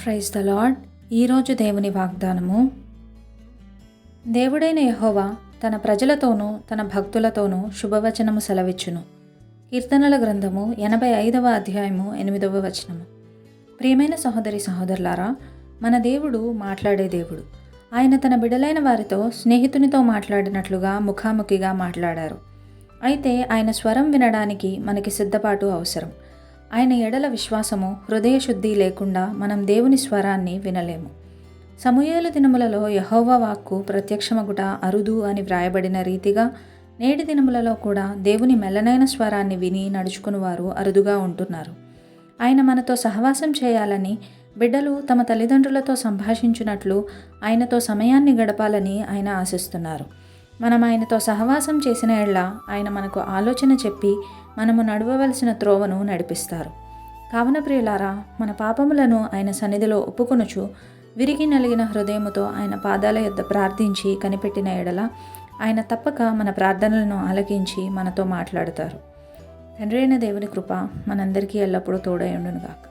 Praise the lord. ఈరోజు దేవుని వాగ్దానము. దేవుడైన యెహోవా తన ప్రజలతోనూ తన భక్తులతోనూ శుభవచనము సెలవిచ్చును. కీర్తనల గ్రంథము 85వ అధ్యాయము 8వ వచనము. ప్రియమైన సహోదరి సహోదరులారా, మన దేవుడు మాట్లాడే దేవుడు. ఆయన తన బిడలైన వారితో స్నేహితునితో మాట్లాడినట్లుగా ముఖాముఖిగా మాట్లాడారు. అయితే ఆయన స్వరం వినడానికి మనకి సిద్ధపాటు అవసరం. ఆయన ఎడల విశ్వాసము, హృదయశుద్ధి లేకుండా మనం దేవుని స్వరాన్ని వినలేము. సమూయేలు దినములలో యెహోవా వాక్కు ప్రత్యక్షమగుట అరుదు అని వ్రాయబడిన రీతిగా నేటి దినములలో కూడా దేవుని మెల్లనైన స్వరాన్ని విని నడుచుకునివారు అరుదుగా ఉంటున్నారు. ఆయన మనతో సహవాసం చేయాలని, బిడ్డలు తమ తల్లిదండ్రులతో సంభాషించున్నట్లు ఆయనతో సమయాన్ని గడపాలని ఆయన ఆశిస్తున్నారు. మనం ఆయనతో సహవాసం చేసిన ఎడల ఆయన మనకు ఆలోచన చెప్పి మనము నడవవలసిన త్రోవను నడిపిస్తారు. కావున ప్రియులారా, మన పాపములను ఆయన సన్నిధిలో ఒప్పుకొనుచు విరిగి నలిగిన హృదయముతో ఆయన పాదాల యొద్ద ప్రార్థించి కనిపెట్టిన ఎడల ఆయన తప్పక మన ప్రార్థనలను ఆలకించి మనతో మాట్లాడతారు. తండ్రి అయిన దేవుని కృప మనందరికీ ఎల్లప్పుడూ తోడై ఉండునుగాక.